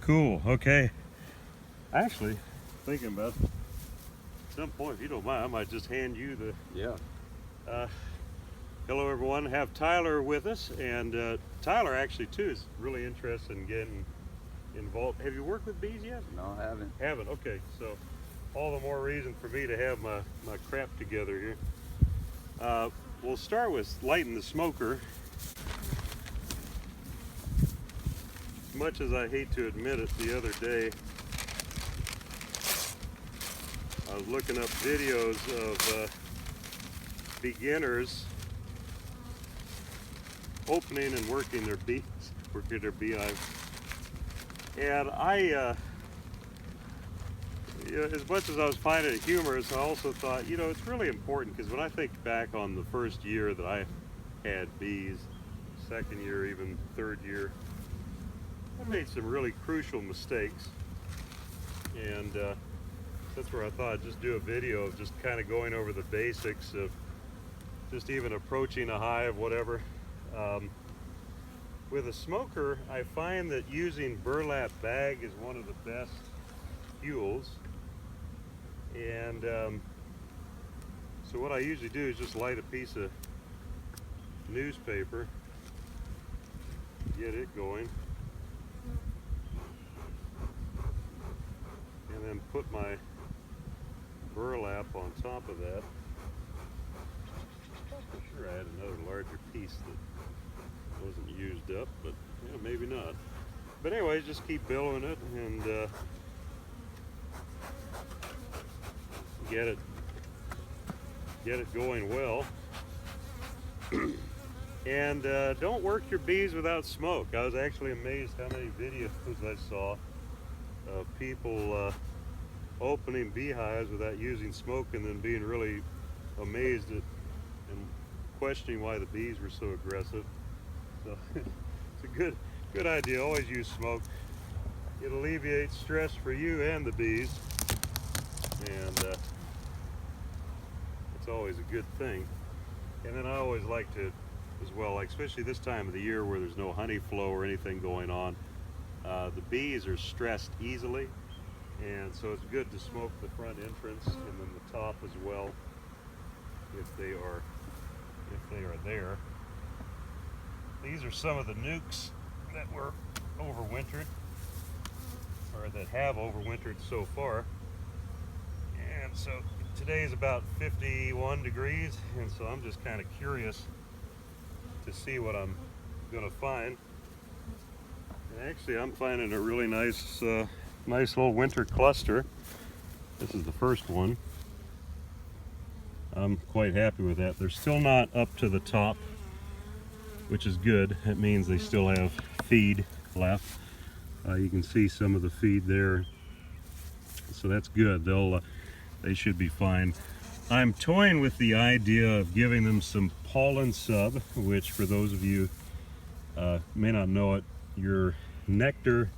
Cool. Okay. Actually, thinking about at some point, if you don't mind, I might just hand you the. Yeah. Hello, everyone. Have Tyler with us, and Tyler actually too is really interested in getting involved. Have you worked with bees yet? No, I haven't. Haven't. Okay. So, all the more reason for me to have my crap together here. We'll start with lighting the smoker. As much as I hate to admit it, the other day I was looking up videos of beginners opening and working their beehives, and I, as much as I was finding it humorous, I also thought, it's really important, because when I think back on the first year that I had bees, second year, even third year, I made some really crucial mistakes, and that's where I thought I'd just do a video of just kind of going over the basics of just even approaching a hive, whatever. With a smoker, I find that using burlap bag is one of the best fuels, and so what I usually do is just light a piece of newspaper, get it going, and then put my burlap on top of that. I'm sure I had another larger piece that wasn't used up, but maybe not. But anyways, just keep billowing it and get it going well. And don't work your bees without smoke. I was actually amazed how many videos I saw of people opening beehives without using smoke, and then being really amazed at and questioning why the bees were so aggressive. So it's a good idea. Always use smoke. It alleviates stress for you and the bees, and it's always a good thing. And then I always like to, as well, like especially this time of the year where there's no honey flow or anything going on, the bees are stressed easily, and so it's good to smoke the front entrance and then the top as well, if they are there. These are some of the nucs that were overwintered, or that have overwintered so far. And so today is about 51 degrees, and so I'm just kind of curious to see what I'm going to find. And actually, I'm finding a really nice little winter cluster. This is the first one. I'm quite happy with that. They're still not up to the top, which is good. It means they still have feed left. You can see some of the feed there, so that's good. They should be fine. I'm toying with the idea of giving them some pollen sub, which, for those of you may not know it, your nectar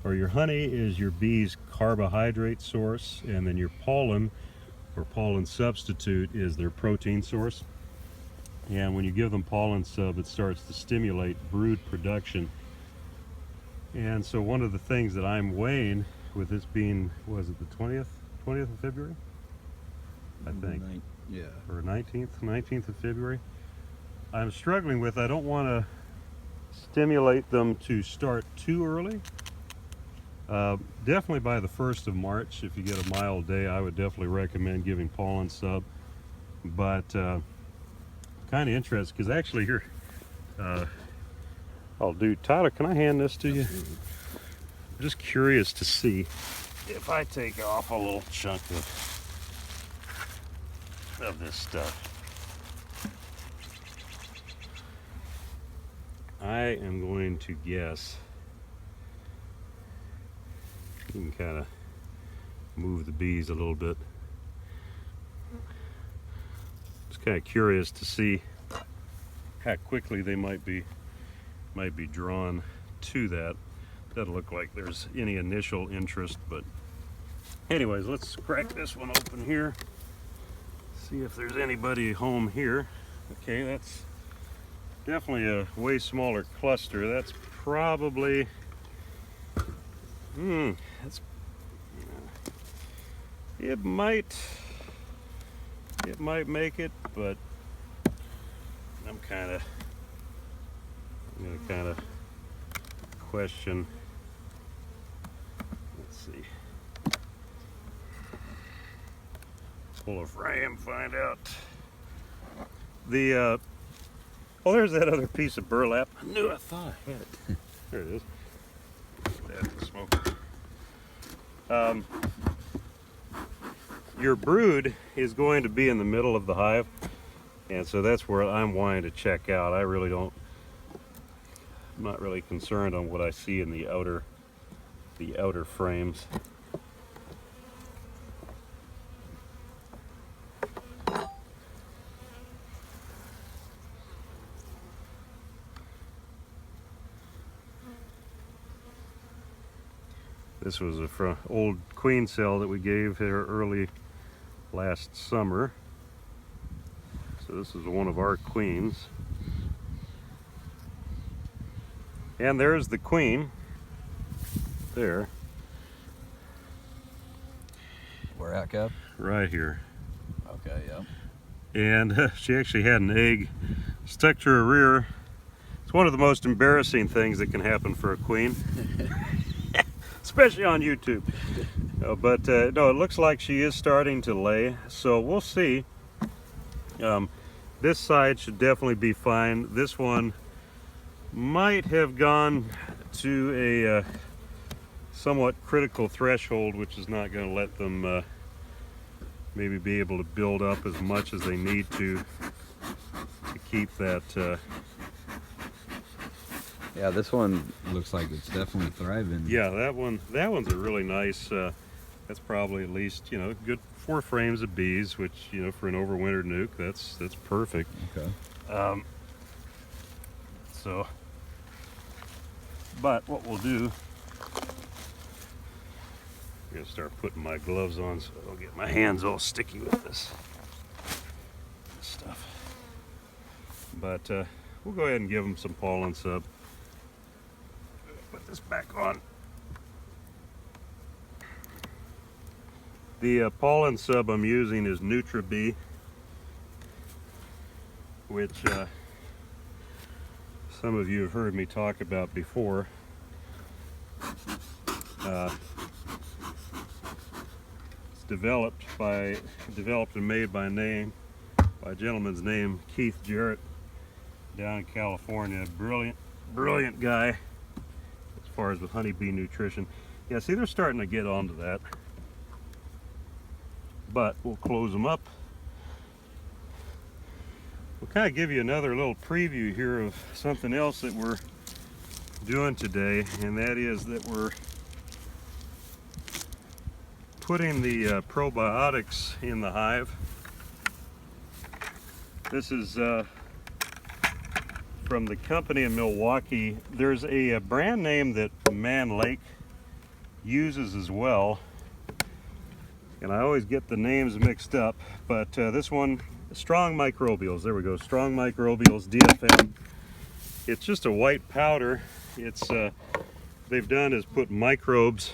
or your honey is your bee's carbohydrate source, and then your pollen or pollen substitute is their protein source. And when you give them pollen sub, it starts to stimulate brood production. And so one of the things that I'm weighing, with this being, was it the 20th of February? I think. Yeah. Or 19th of February. I'm struggling with, I don't want to stimulate them to start too early. Definitely by the 1st of March, if you get a mild day, I would definitely recommend giving pollen sub. But kind of interested, because actually here, I'll do, Tyler, can I hand this to you? Absolutely. I'm just curious to see if I take off a little chunk of this stuff. I am going to guess, you can kind of move the bees a little bit. Just kind of curious to see how quickly they might be drawn to that. Doesn't look like there's any initial interest, but anyways, let's crack this one open here. See if there's anybody home here. Okay, that's definitely a way smaller cluster. That's probably That's, it might make it, but I'm gonna kind of question. Let's see. Pull a frame, find out. The oh, there's that other piece of burlap. I thought I had it. There it is. That's the smoke. Your brood is going to be in the middle of the hive, and so that's where I'm wanting to check out. I'm not really concerned on what I see in the outer frames. This was a old queen cell that we gave her early last summer. So this is one of our queens. And there's the queen. There. Where at, Cap? Right here. Okay, yeah. And she actually had an egg stuck to her rear. It's one of the most embarrassing things that can happen for a queen. Especially on YouTube. But no, it looks like she is starting to lay, so we'll see. This side should definitely be fine. This one might have gone to a somewhat critical threshold, which is not going to let them maybe be able to build up as much as they need to keep that. Yeah, this one looks like it's definitely thriving. Yeah, that one's a really nice. That's probably at least, good 4 frames of bees, which, for an overwintered nuke, that's perfect. Okay. So, but what we'll do, I'm gonna start putting my gloves on so I don't get my hands all sticky with this stuff. But we'll go ahead and give them some pollen sub. Put this back on. The pollen sub I'm using is NutriBee, which some of you have heard me talk about before. It's developed and made by a gentleman's name, Keith Jarrett, down in California. Brilliant guy as far as with honeybee nutrition. Yeah, see, they're starting to get onto that. But we'll close them up. We'll kind of give you another little preview here of something else that we're doing today, and that is that we're putting the probiotics in the hive. This is from the company in Milwaukee. There's a brand name that Man Lake uses as well, and I always get the names mixed up, but this one, Strong Microbials, there we go, Strong Microbials DFM. It's just a white powder. It's they've done is put microbes,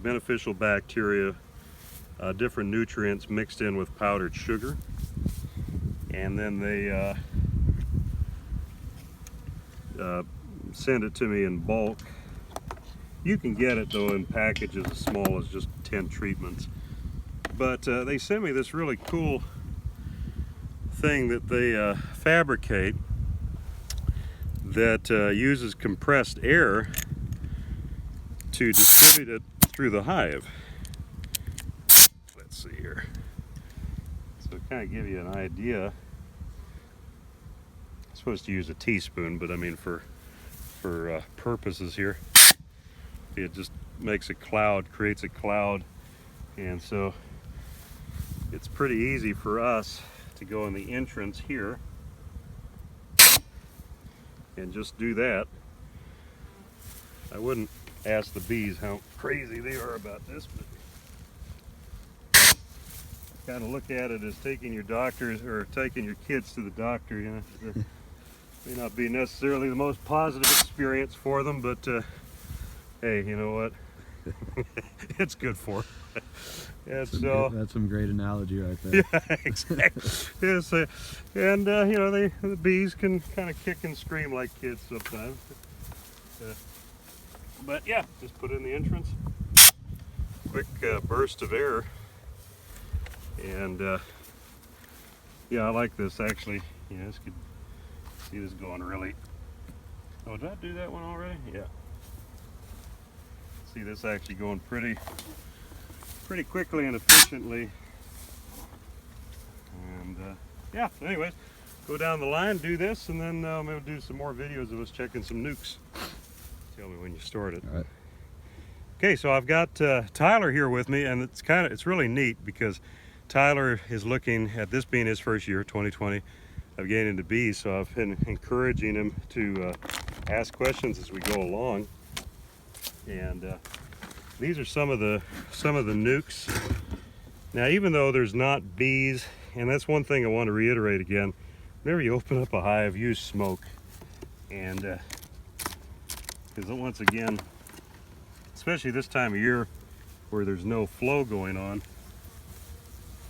beneficial bacteria, different nutrients mixed in with powdered sugar, and then they send it to me in bulk. You can get it though in packages as small as just 10 treatments. But they sent me this really cool thing that they fabricate that uses compressed air to distribute it through the hive. Let's see here. So kind of give you an idea. I'm supposed to use a teaspoon, but I mean for purposes here. It just makes a cloud, creates a cloud, and so it's pretty easy for us to go in the entrance here and just do that. I wouldn't ask the bees how crazy they are about this, but kind of look at it as taking your doctors or taking your kids to the doctor, May not be necessarily the most positive experience for them, but hey, you know what? It's good for them. And so That's some great analogy right there. yeah, exactly. Yes, and you know, the bees can kind of kick and scream like kids sometimes. But yeah, just put in the entrance. Quick burst of air, and yeah, I like this actually. Yeah, this could see this going really. Oh, did I do that one already? Yeah. See this actually going pretty quickly and efficiently. And yeah, anyways, go down the line, do this, and then maybe do some more videos of us checking some nucs. Tell me when you start it. All right. Okay, so I've got Tyler here with me, and it's really neat because Tyler is looking at this being his first year, 2020, of getting into bees. So I've been encouraging him to ask questions as we go along. And these are some of the nucs. Now, even though there's not bees, and that's one thing I want to reiterate again, whenever you open up a hive, use smoke. And because once again, especially this time of year where there's no flow going on,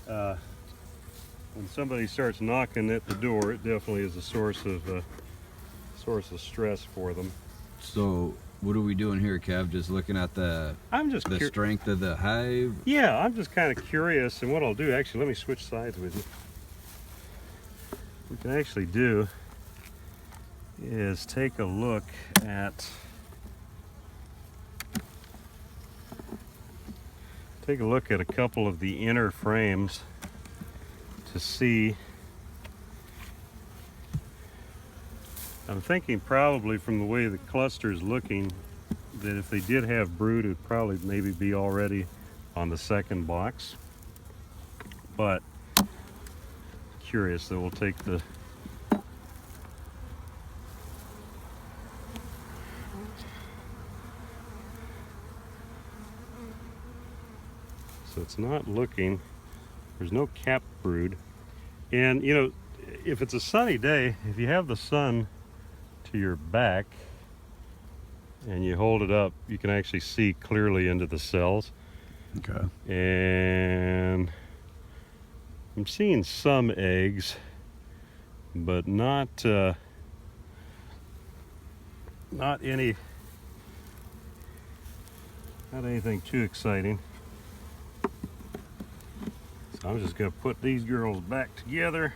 when somebody starts knocking at the door, it definitely is a source of stress for them. So what are we doing here, Kev? Just looking at the strength of the hive? Yeah, I'm just kind of curious, and what I'll do, actually, let me switch sides with you. What we can actually do is take a look at a couple of the inner frames to see. I'm thinking probably from the way the cluster is looking that if they did have brood, it would probably maybe be already on the second box. But curious, that we'll take the so it's not looking, there's no cap brood. And you know, if it's a sunny day, if you have the sun to your back and you hold it up, you can actually see clearly into the cells. Okay. And I'm seeing some eggs, but not anything too exciting. So I'm just going to put these girls back together.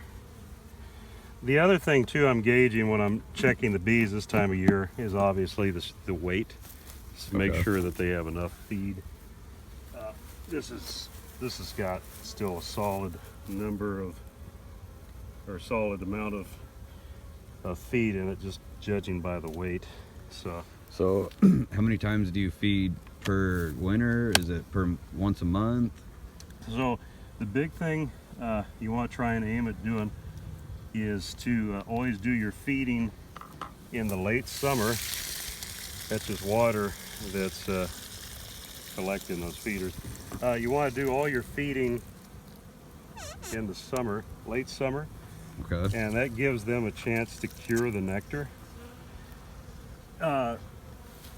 The other thing too I'm gauging when I'm checking the bees this time of year is obviously the weight. Just to make sure that they have enough feed. This has got still a solid number of, or solid amount of feed in it, just judging by the weight. So how many times do you feed per winter? Is it once a month? So the big thing you want to try and aim at doing is to always do your feeding in the late summer. That's just water that's collecting those feeders. You want to do all your feeding in the summer, late summer. Okay. And that gives them a chance to cure the nectar.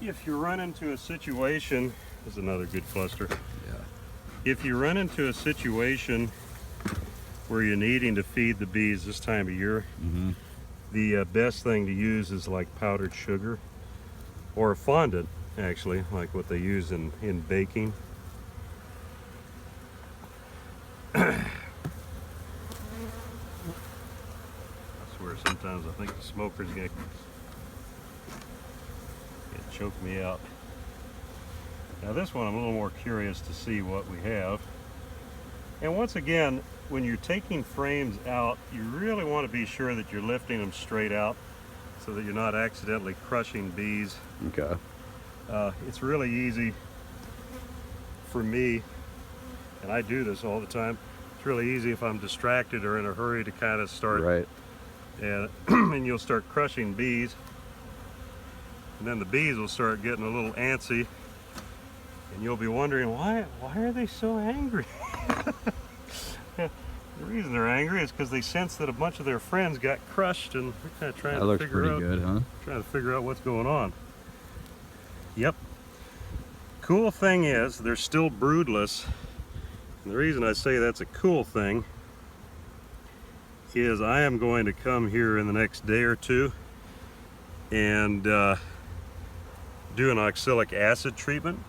If you run into a situation, this is another good cluster. Yeah. If you run into a situation where you're needing to feed the bees this time of year, the best thing to use is like powdered sugar or fondant, actually, like what they use in baking. I swear sometimes I think the smoker's gonna choke me out. Now this one I'm a little more curious to see what we have. And once again, when you're taking frames out, you really want to be sure that you're lifting them straight out so that you're not accidentally crushing bees. Okay. It's really easy for me, and I do this all the time. It's really easy if I'm distracted or in a hurry to kind of start, Right. and, and you'll start crushing bees, and then the bees will start getting a little antsy, and you'll be wondering, why are they so angry? The reason they're angry is because they sense that a bunch of their friends got crushed, and they're kind of trying That to looks figure pretty out, good, huh? trying to figure out what's going on. Yep. Cool thing is, they're still broodless. And the reason I say that's a cool thing is I am going to come here in the next day or two and do an oxalic acid treatment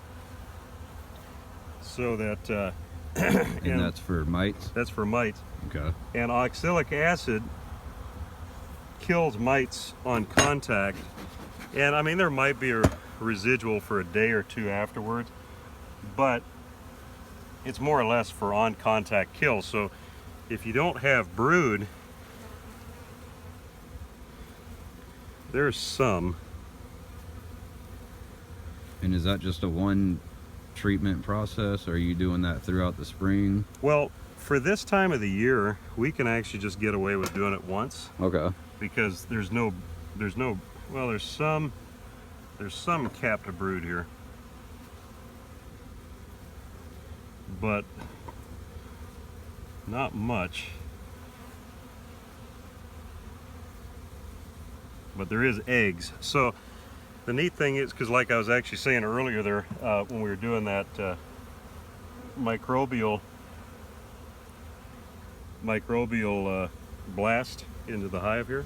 so that and that's for mites? That's for mites. Okay. And oxalic acid kills mites on contact, and I mean there might be a residual for a day or two afterwards, but it's more or less for on contact kills. So if you don't have brood, there's some. And is that just a one treatment process, or are you doing that throughout the spring? Well, for this time of the year, we can actually just get away with doing it once. Okay. Because there's no, well, there's some capped brood here, but not much. But there is eggs. So the neat thing is, because like I was actually saying earlier there, when we were doing that microbial blast into the hive here,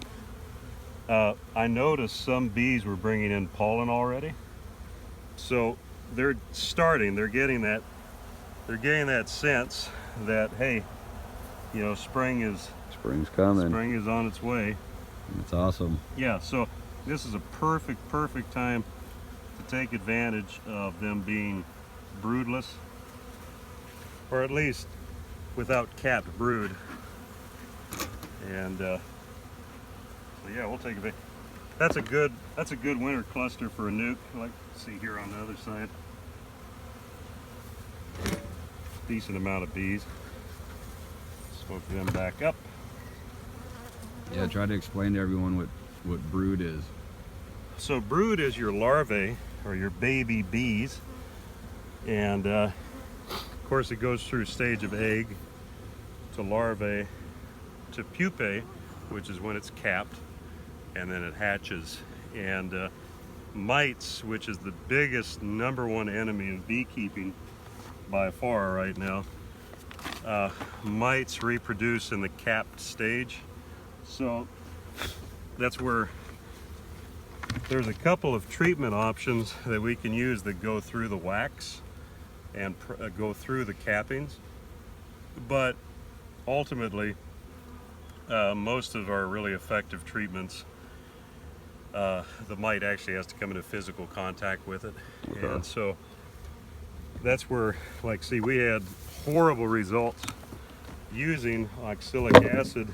I noticed some bees were bringing in pollen already. So they're getting that sense that, hey, you know, spring's coming. Spring is on its way. That's awesome. Yeah, so this is a perfect time to take advantage of them being broodless, or at least without capped brood. And so yeah, we'll take a bit. That's a good winter cluster for a nuke. Like see here on the other side, decent amount of bees. Smoke them back up. Yeah, try to explain to everyone what brood is. So brood is your larvae, or your baby bees, and of course it goes through stage of egg to larvae to pupae, which is when it's capped, and then it hatches. And mites, which is the biggest #1 enemy of beekeeping by far right now, mites reproduce in the capped stage. So that's where there's a couple of treatment options that we can use that go through the wax and go through the cappings, but ultimately most of our really effective treatments, the mite actually has to come into physical contact with it. Okay. And so that's where, like, see, we had horrible results using oxalic acid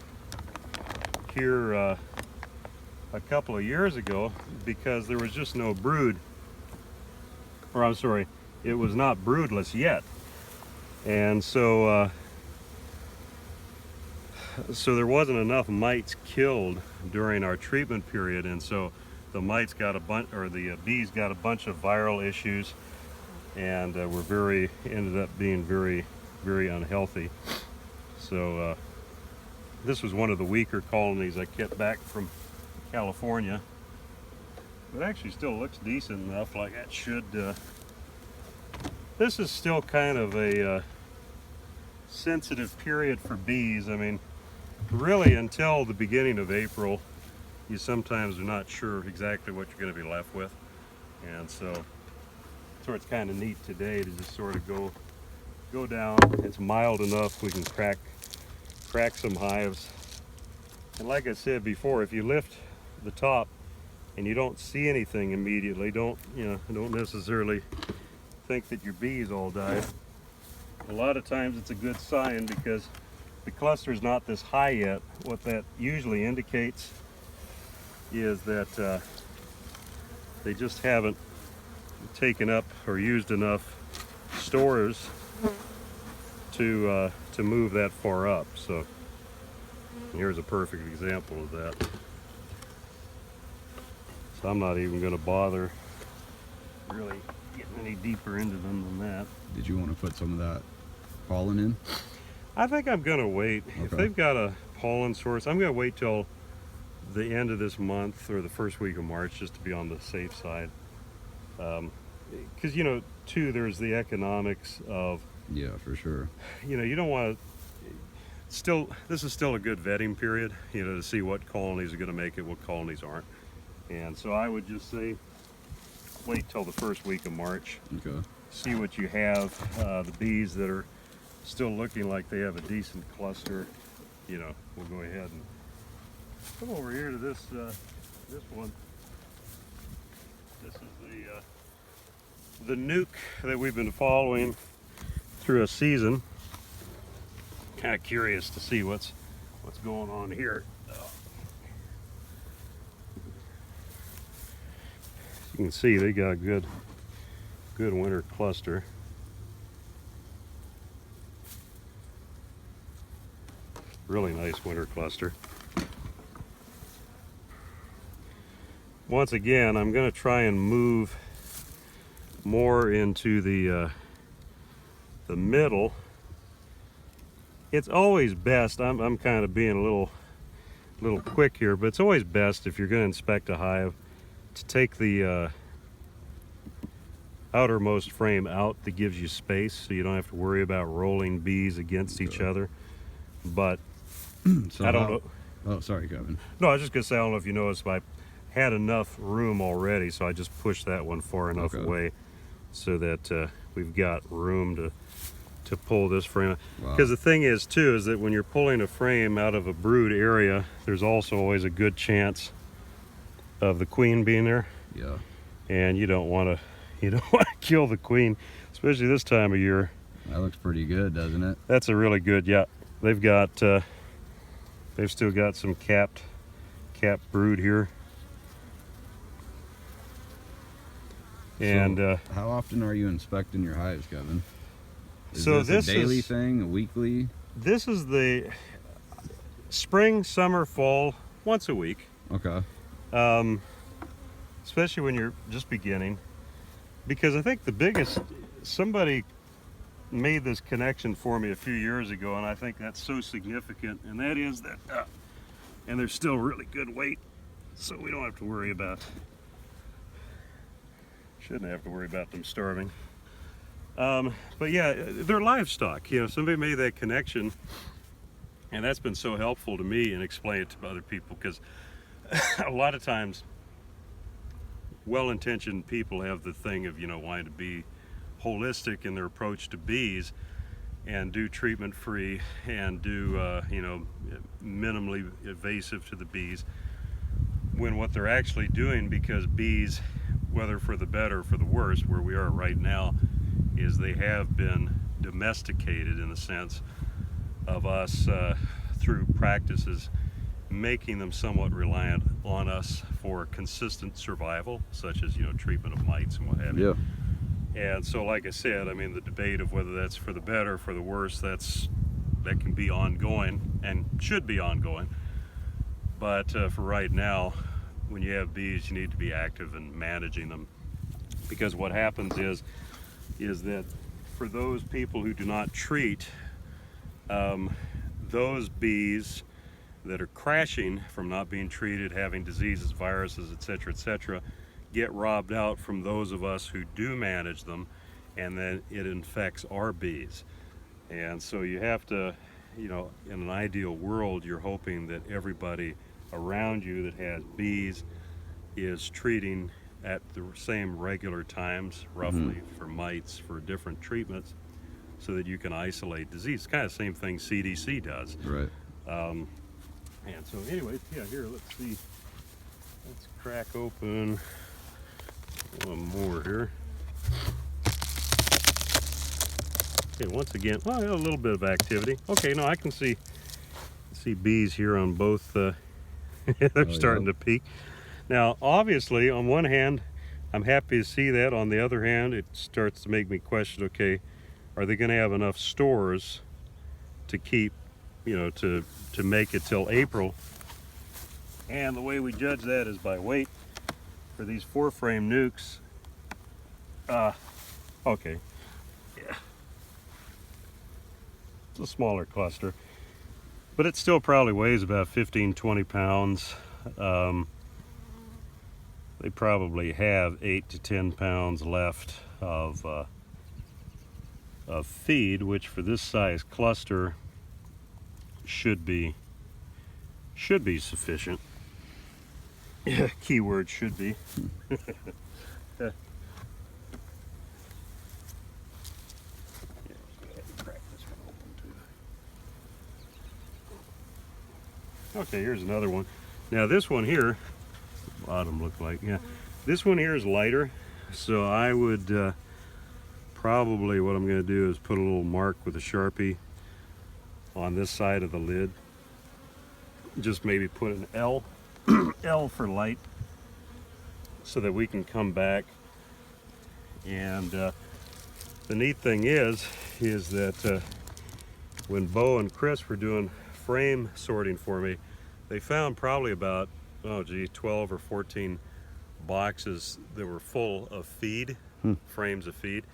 here a couple of years ago, because there was just no brood, or I'm sorry, it was not broodless yet. And so so there wasn't enough mites killed during our treatment period, and so the mites got a bunch, or the bees got a bunch of viral issues, and ended up being very unhealthy. So this was one of the weaker colonies I kept back from California. It actually still looks decent enough, like that should. This is still kind of a sensitive period for bees. I mean, really until the beginning of April, you sometimes are not sure exactly what you're going to be left with. And so it's kind of neat today to just sort of go down. It's mild enough we can crack some hives. And like I said before, if you lift the top and you don't see anything immediately, don't necessarily think that your bees all died. A lot of times it's a good sign, because the cluster is not this high yet. What that usually indicates is that they just haven't taken up or used enough stores to move that far up. So here's a perfect example of that. So I'm not even going to bother really getting any deeper into them than that. Did you want to put some of that pollen in? I think I'm gonna wait. If Okay. they've got a pollen source, I'm gonna wait till the end of this month or the first week of March just to be on the safe side. Because you know, too, there's the economics of, Yeah, for sure. you know, you don't want to. Still, this is still a good vetting period, you know, to see what colonies are going to make it, what colonies aren't. And so I would just say, wait till the first week of March. Okay. See what you have. The bees that are still looking like they have a decent cluster, you know, we'll go ahead and come over here to this this one. This is the nuke that we've been following through a season. Kind of curious to see what's going on here. You can see they got a good winter cluster. Really nice winter cluster. Once again, I'm going to try and move more into the middle. It's always best. I'm kind of being a little quick here, but it's always best if you're going to inspect a hive to take the outermost frame out that gives you space, so you don't have to worry about rolling bees against each other. But So I don't know. Oh, sorry, Kevin. No, I was just gonna say, I don't know if you noticed, but I had enough room already, so I just pushed that one far enough away so that we've got room to pull this frame. Because the thing is too, is that when you're pulling a frame out of a brood area, there's also always a good chance of the queen being there. Yeah. And you don't want to kill the queen, especially this time of year. That looks pretty good, doesn't it? That's a really good, yeah. They've got they've still got some capped brood here. And so how often are you inspecting your hives, Kevin? Is so this a daily thing, a weekly? This is the spring, summer, fall, once a week. Okay. Especially when you're just beginning, because I think the biggest, somebody made this connection for me a few years ago, and I think that's so significant, and that is that, and they're still really good weight, so we don't have to worry about, shouldn't have to worry about them starving. But yeah, they're livestock. You know, somebody made that connection, and that's been so helpful to me and explain it to other people, because a lot of times well-intentioned people have the thing of, you know, wanting to be holistic in their approach to bees and do treatment free and do you know, minimally invasive to the bees, when what they're actually doing, because bees, whether for the better or for the worse, where we are right now, is they have been domesticated in the sense of us through practices making them somewhat reliant on us for consistent survival, such as, you know, treatment of mites and what have you. Yeah. And so, like I said, I mean, the debate of whether that's for the better or for the worse, that can be ongoing and should be ongoing. But for right now, when you have bees, you need to be active in managing them, because what happens is that for those people who do not treat, those bees that are crashing from not being treated, having diseases, viruses, etc., get robbed out from those of us who do manage them, and then it infects our bees. And so you have to, you know, in an ideal world, you're hoping that everybody around you that has bees is treating at the same regular times, roughly, for mites, for different treatments, so that you can isolate disease. It's kind of the same thing CDC does. Right. And so anyways, yeah, here, let's see. Let's crack open one more here. Okay, once again, well, a little bit of activity. Okay, no, I can see bees here on both. They're starting to peak. Now, obviously, on one hand, I'm happy to see that. On the other hand, it starts to make me question, okay, are they going to have enough stores to keep, you know, to make it till April? And the way we judge that is by weight. For these 4-frame nucs, okay, yeah, a smaller cluster, but it still probably weighs about 15-20 pounds. They probably have 8 to 10 pounds left of feed, which for this size cluster should be sufficient. Keyword should be. Okay, here's another one. Now this one here, bottom look like, yeah. This one here is lighter, so I would probably, what I'm going to do is put a little mark with a Sharpie on this side of the lid. Just maybe put an L, L for light, so that we can come back. And the neat thing is that when Bo and Chris were doing frame sorting for me, they found probably about 12 or 14 boxes that were full of feed, frames of feed.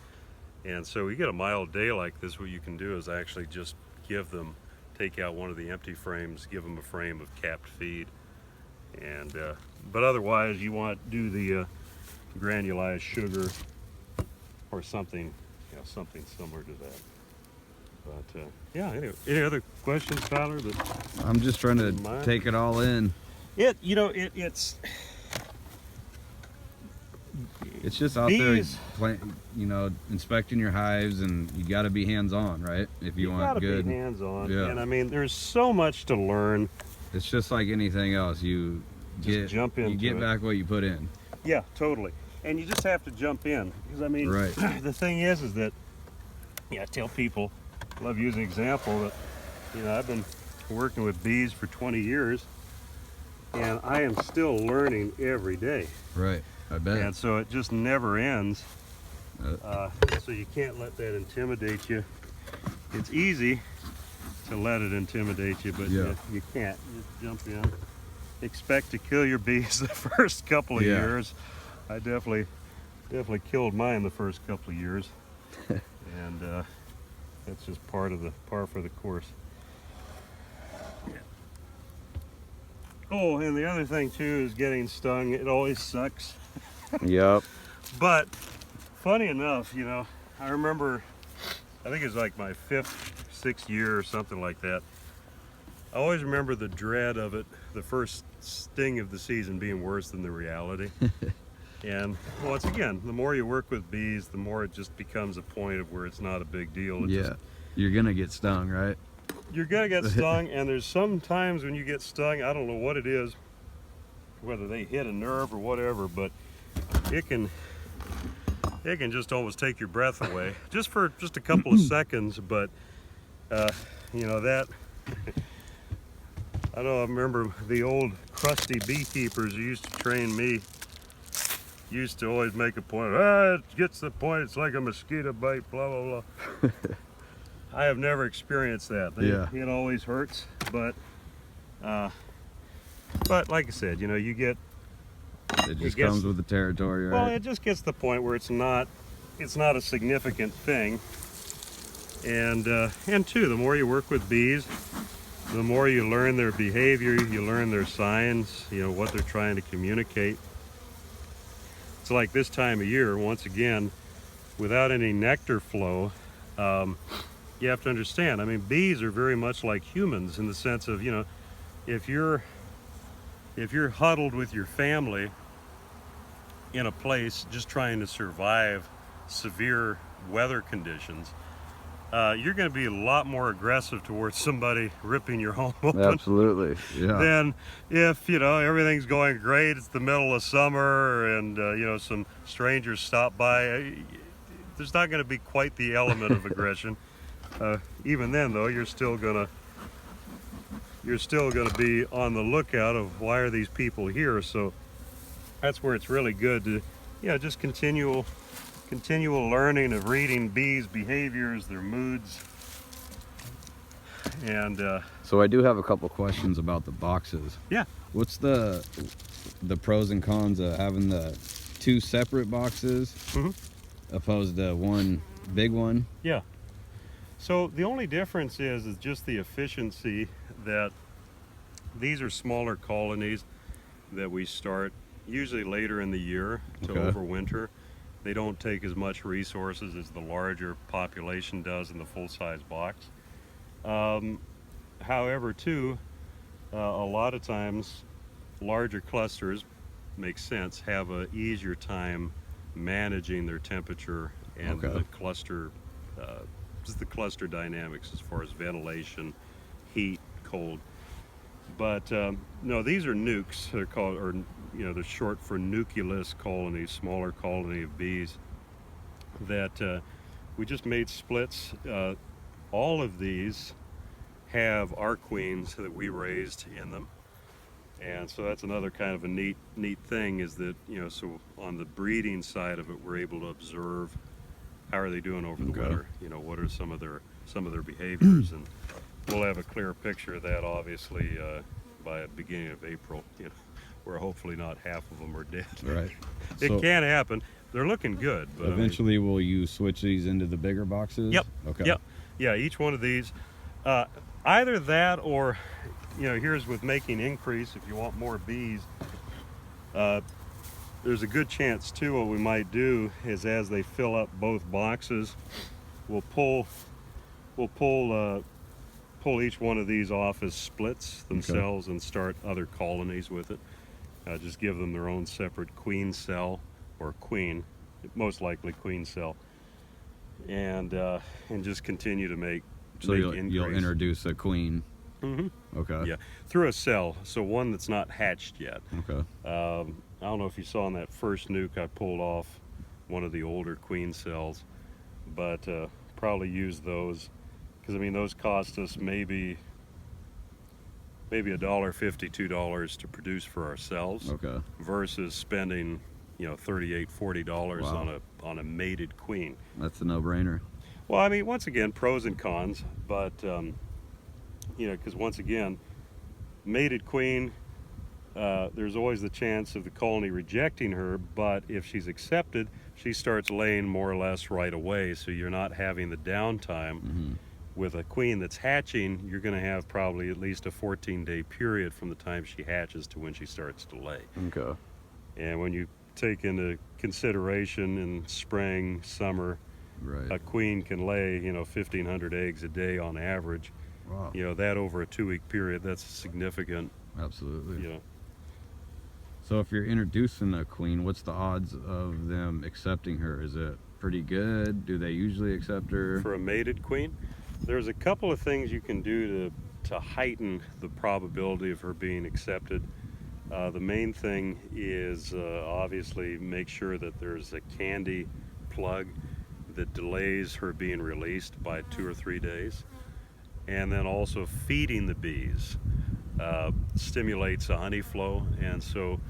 And so you get a mild day like this, what you can do is actually just take out one of the empty frames, give them a frame of capped feed. And but otherwise you want to do the granulized sugar or something, something similar to that. But yeah, anyway, any other questions, Tyler? I'm just trying to take it all in. It's just out there, inspecting your hives, and you got to be hands-on, right? If you want good. Be hands-on. Yeah. And I mean, there's so much to learn. It's just like anything else. You jump into you get back what you put in. Yeah, totally. And you just have to jump in, because I mean, right. The thing is that, I tell people, I love using an example that, I've been working with bees for 20 years, and I am still learning every day. Right, I bet. And so it just never ends. So you can't let that intimidate you. It's easy to let it intimidate you, but you can't. Just jump in. Expect to kill your bees the first couple of years. I definitely killed mine the first couple of years. And that's just par for the course. Oh, and the other thing too is getting stung. It always sucks. Yep. But funny enough, I remember, I think it was like my 5th, 6th year or something like that. I always remember the dread of it, the first sting of the season being worse than the reality. And once again, the more you work with bees, the more it just becomes a point of where it's not a big deal. You're gonna get stung, right? You're gonna get stung, and there's some times when you get stung, I don't know what it is, whether they hit a nerve or whatever, but it can just almost take your breath away, just for a couple of seconds. But that, I know, I remember the old crusty beekeepers who used to train me used to always make a point, it gets the point, it's like a mosquito bite, blah, blah, blah. I have never experienced that. It always hurts, but like I said, you get... It just comes with the territory, right? Well, it just gets to the point where it's not a significant thing. And two, the more you work with bees, the more you learn their behavior, you learn their signs, what they're trying to communicate. It's like this time of year, once again, without any nectar flow, you have to understand, I mean, bees are very much like humans in the sense of, if you're huddled with your family in a place just trying to survive severe weather conditions, you're going to be a lot more aggressive towards somebody ripping your home open. Absolutely, yeah. Than if, everything's going great, it's the middle of summer, and, some strangers stop by. There's not going to be quite the element of aggression. Even then, though, you're still gonna be on the lookout of why are these people here. So that's where it's really good to, just continual learning of reading bees' behaviors, their moods. And so I do have a couple questions about the boxes. Yeah. What's the pros and cons of having the 2 separate boxes opposed to one big one? Yeah. So the only difference is just the efficiency, that these are smaller colonies that we start usually later in the year to overwinter. They don't take as much resources as the larger population does in the full-size box. However, too, a lot of times larger clusters, makes sense, have a easier time managing their temperature and the cluster, just the cluster dynamics as far as ventilation, heat, cold. But no, these are nucs. They're called, or they're short for nucleus colonies, smaller colony of bees that we just made splits. All of these have our queens that we raised in them, and so that's another kind of a neat thing, is that so on the breeding side of it, we're able to observe how are they doing over the winter. What are some of their behaviors, and we'll have a clearer picture of that obviously by the beginning of April, where hopefully not half of them are dead. Right. It can happen. They're looking good, but eventually will you switch these into the bigger boxes? Yep. Okay. Yep. Yeah, each one of these, either that or here's with making increase, if you want more bees, there's a good chance too what we might do is, as they fill up both boxes, we'll pull each one of these off as splits themselves and start other colonies with it. Just give them their own separate queen cell, or queen, most likely queen cell, and just continue to make. So you'll introduce a queen. Okay. Yeah, through a cell, so one that's not hatched yet. Okay. I don't know if you saw in that first nuke, I pulled off one of the older queen cells, but probably use those, because those cost us maybe $1.50, $2 to produce for ourselves. Okay. Versus spending $38, $40 on a mated queen. That's a no-brainer. Well, once again, pros and cons, but because once again, mated queen, there's always the chance of the colony rejecting her, but if she's accepted, she starts laying more or less right away, so you're not having the downtime. With a queen that's hatching, you're going to have probably at least a 14-day period from the time she hatches to when she starts to lay. Okay. And when you take into consideration in spring, summer, a queen can lay 1,500 eggs a day on average. Wow. That over a 2-week period, that's significant. Absolutely. So if you're introducing a queen, what's the odds of them accepting her? Is it pretty good? Do they usually accept her? For a mated queen, there's a couple of things you can do to heighten the probability of her being accepted. The main thing is obviously make sure that there's a candy plug that delays her being released by 2 or 3 days. And then also feeding the bees stimulates a honey flow, and so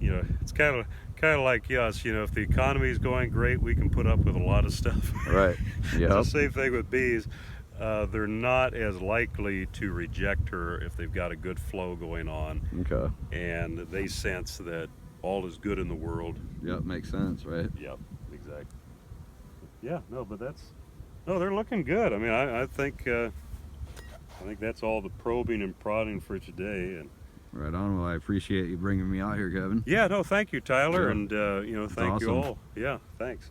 it's kind of like us. If the economy is going great, we can put up with a lot of stuff. Right. Yeah. It's the same thing with bees. They're not as likely to reject her if they've got a good flow going on. Okay. And they sense that all is good in the world. Yep, makes sense, right? Yep, exactly. Yeah, no, but they're looking good. I think that's all the probing and prodding for today. And right on. Well, I appreciate you bringing me out here, Kevin. yeah, no, thank you, Tyler, Sure. and thank you all. Yeah, thanks.